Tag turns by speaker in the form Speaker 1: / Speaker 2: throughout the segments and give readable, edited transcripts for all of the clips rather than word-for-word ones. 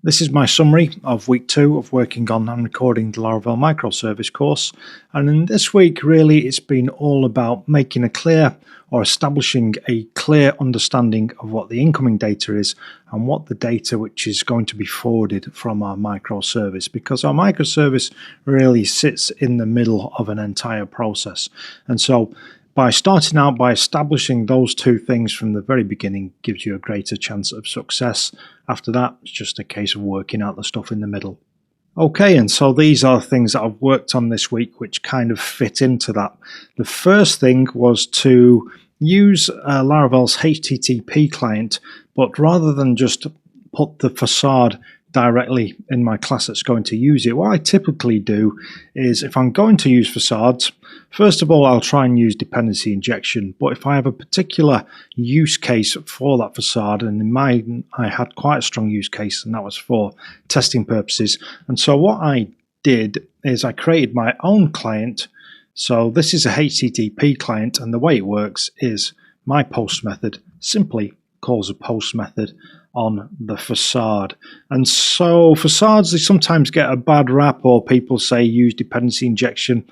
Speaker 1: This is my summary of week 2 of working on and recording the Laravel microservice course, and in this week really it's been all about making a clear or establishing a clear understanding of what the incoming data is and what the data which is going to be forwarded from our microservice, because our microservice really sits in the middle of an entire process. And so by starting out by establishing those two things from the very beginning gives you a greater chance of success. After that, it's just a case of working out the stuff in the middle. Okay, and so these are things that I've worked on this week which kind of fit into that. The first thing was to use Laravel's HTTP client, but rather than just put the facade directly in my class that's going to use it, what I typically do is, if I'm going to use facades, first of all I'll try and use dependency injection. But if I have a particular use case for that facade, and in mine I had quite a strong use case, and that was for testing purposes, and so what I did is I created my own client. So this is a HTTP client, and the way it works is my post method simply calls a post method on the facade. And so facades, they sometimes get a bad rap, or people say use dependency injection.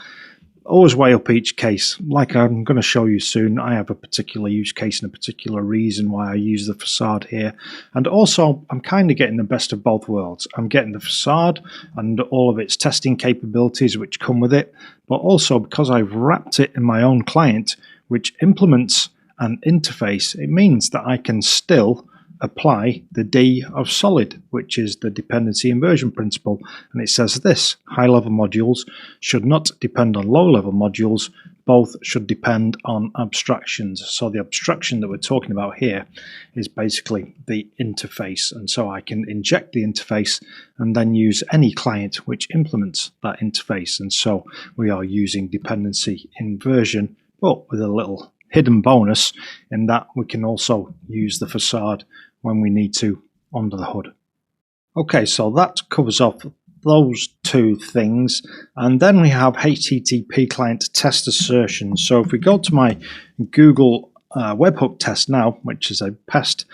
Speaker 1: Always weigh up each case. Like I'm going to show you soon, I have a particular use case and a particular reason why I use the facade here. And also, I'm kind of getting the best of both worlds. I'm getting the facade and all of its testing capabilities which come with it, but also because I've wrapped it in my own client, which implements an interface, it means that I can still apply the D of solid, which is the dependency inversion principle. And it says this: high-level modules should not depend on low-level modules, both should depend on abstractions. So the abstraction that we're talking about here is basically the interface, and so I can inject the interface and then use any client which implements that interface. And so we are using dependency inversion, but with a little hidden bonus in that we can also use the facade when we need to under the hood. Okay, so that covers off those two things, and then we have HTTP client test assertions. So if we go to my Google webhook test now, which is a Pest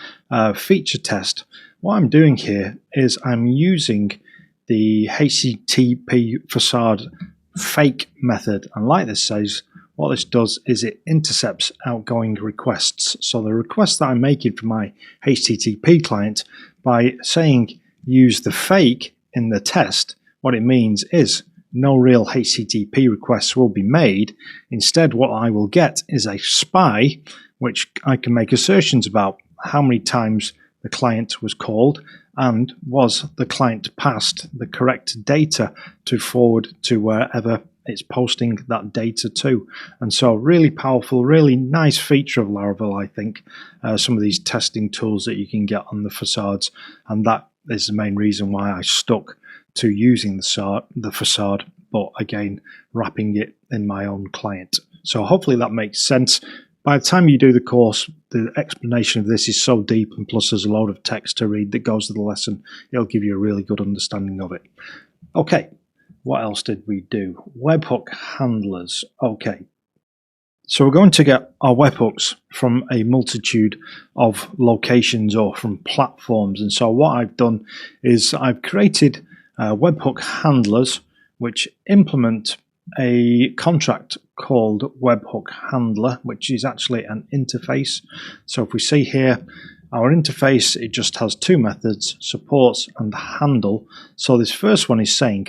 Speaker 1: feature test, what I'm doing here is I'm using the HTTP facade fake method, and like this says, what this does is it intercepts outgoing requests. So the request that I'm making for my HTTP client, by saying use the fake in the test, what it means is no real HTTP requests will be made. Instead, what I will get is a spy, which I can make assertions about how many times the client was called, and was the client passed the correct data to forward to wherever it's posting that data to. And so really powerful, really nice feature of Laravel, I think, some of these testing tools that you can get on the facades, and that is the main reason why I stuck to using the facade, but again wrapping it in my own client. So hopefully that makes sense. By the time you do the course, the explanation of this is so deep, and plus there's a load of text to read that goes with the lesson, it'll give you a really good understanding of it. Okay, what else did we do? Webhook handlers. Okay, so we're going to get our webhooks from a multitude of locations or from platforms. And so what I've done is I've created webhook handlers which implement a contract called Webhook Handler, which is actually an interface. So if we see here, our interface, it just has two methods, supports and handle. So this first one is saying,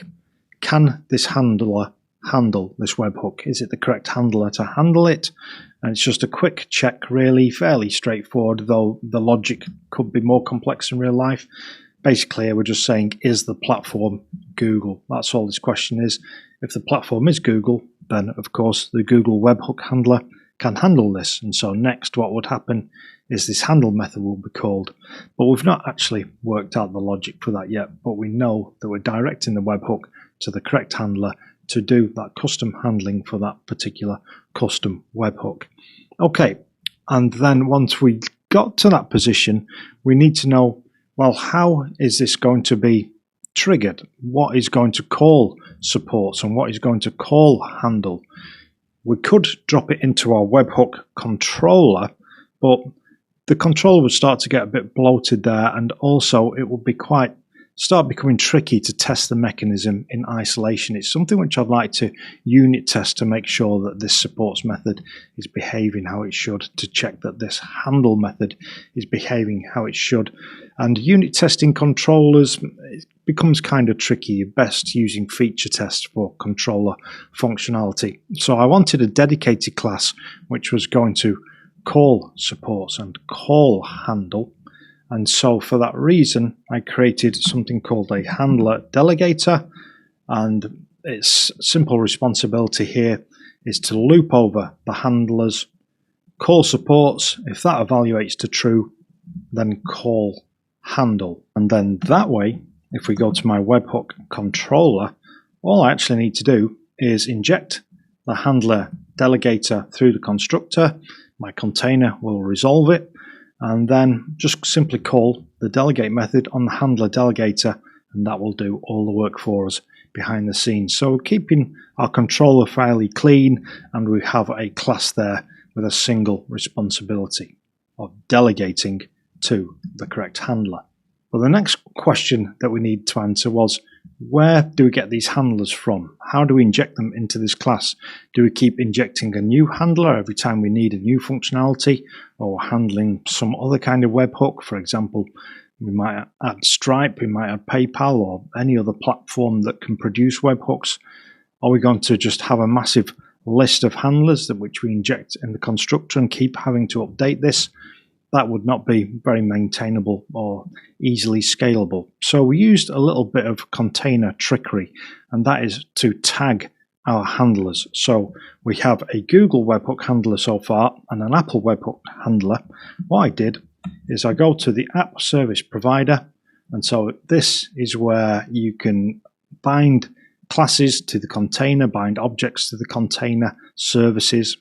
Speaker 1: can this handler handle this webhook? Is it the correct handler to handle it? And it's just a quick check, really, fairly straightforward, though the logic could be more complex in real life. Basically, we're just saying, is the platform Google? That's all this question is. If the platform is Google, then of course the Google Webhook Handler can handle this. And so next what would happen is this handle method will be called. But we've not actually worked out the logic for that yet, but we know that we're directing the webhook to the correct handler to do that custom handling for that particular custom webhook. Okay, and then once we got to that position, we need to know, well, how is this going to be triggered? What is going to call supports and what is going to call handle? We could drop it into our webhook controller, but the controller would start to get a bit bloated there, and also it would be quite start becoming tricky to test the mechanism in isolation. It's something which I'd like to unit test to make sure that this supports method is behaving how it should, to check that this handle method is behaving how it should. And unit testing controllers, it becomes kind of tricky. You're best using feature tests for controller functionality. So I wanted a dedicated class which was going to call supports and call handle. And so for that reason, I created something called a handler delegator, and its simple responsibility here is to loop over the handlers, call supports. If that evaluates to true, then call handle. And then that way, if we go to my webhook controller, all I actually need to do is inject the handler delegator through the constructor. My container will resolve it, and then just simply call the delegate method on the handler delegator, and that will do all the work for us behind the scenes. So we're keeping our controller fairly clean, and we have a class there with a single responsibility of delegating to the correct handler. Well, the next question that we need to answer was, where do we get these handlers from? How do we inject them into this class? Do we keep injecting a new handler every time we need a new functionality, or handling some other kind of webhook? For example, we might add Stripe, we might add PayPal, or any other platform that can produce webhooks. Are we going to just have a massive list of handlers that which we inject in the constructor and keep having to update this? That would not be very maintainable or easily scalable. So we used a little bit of container trickery, and that is to tag our handlers. So we have a Google webhook handler so far and an Apple webhook handler. What I did is I go to the app service provider, and so this is where you can bind classes to the container, bind objects to the container, services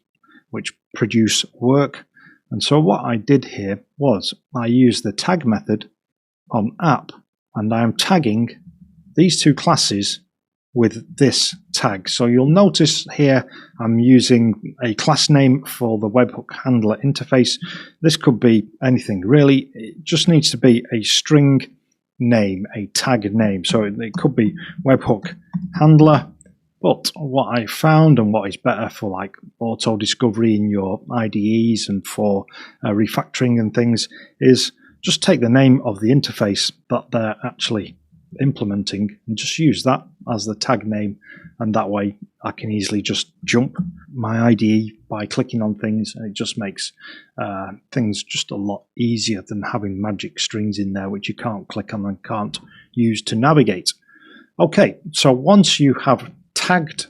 Speaker 1: which produce work. And so what I did here was I used the tag method on app, and I am tagging these two classes with this tag. So you'll notice here I'm using a class name for the webhook handler interface. This could be anything really. It just needs to be a string name, a tag name. So it could be webhook handler. But what I found, and what is better for like auto discovery in your IDEs and for refactoring and things, is just take the name of the interface that they're actually implementing and just use that as the tag name, and that way I can easily just jump my IDE by clicking on things, and it just makes things just a lot easier than having magic strings in there which you can't click on and can't use to navigate. Okay, so once you have tagged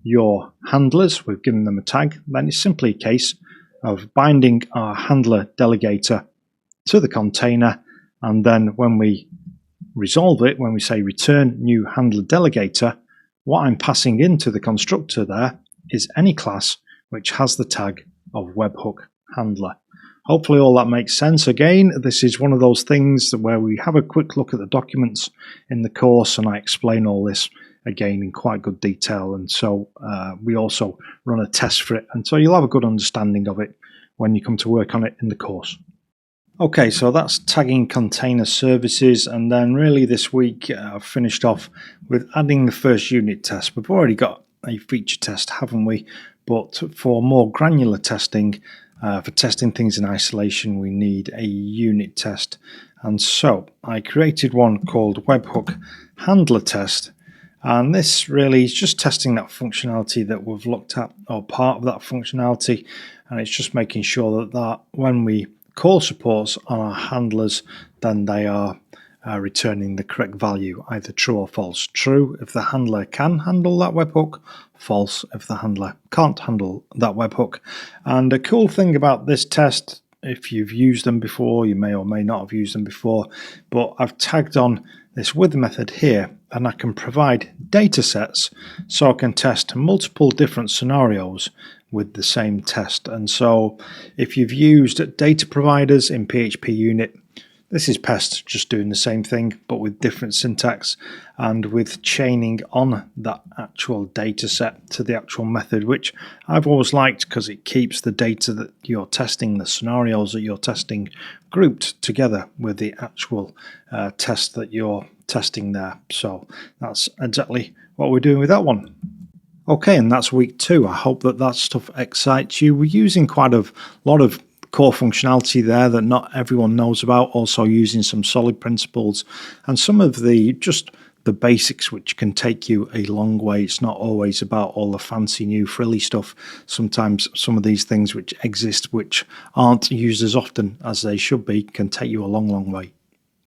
Speaker 1: your handlers, we've given them a tag, then it's simply a case of binding our handler delegator to the container, and then when we resolve it, when we say return new handler delegator, what I'm passing into the constructor there is any class which has the tag of webhook handler. Hopefully all that makes sense. Again, this is one of those things where we have a quick look at the documents in the course, and I explain all this again in quite good detail, and so we also run a test for it, and so you'll have a good understanding of it when you come to work on it in the course. Okay, so that's tagging container services, and then really this week I've finished off with adding the first unit test. We've already got a feature test, haven't we? But for more granular testing, for testing things in isolation, we need a unit test, and so I created one called Webhook Handler Test. And this really is just testing that functionality that we've looked at, or part of that functionality, and it's just making sure that when we call supports on our handlers, then they are returning the correct value, either true or false. True if the handler can handle that webhook, false if the handler can't handle that webhook. And a cool thing about this test, if you've used them before, you may or may not have used them before, but I've tagged on this with method here, and I can provide datasets so I can test multiple different scenarios with the same test. And so if you've used data providers in PHP Unit, this is Pest just doing the same thing but with different syntax and with chaining on that actual data set to the actual method, which I've always liked because it keeps the data that you're testing, the scenarios that you're testing, grouped together with the actual test that you're testing there. So that's exactly what we're doing with that one. Okay, and that's week 2. I hope that stuff excites you. We're using quite a lot of core functionality there that not everyone knows about, also using some solid principles and some of the basics, which can take you a long way. It's not always about all the fancy new frilly stuff. Sometimes some of these things which exist, which aren't used as often as they should be, can take you a long way.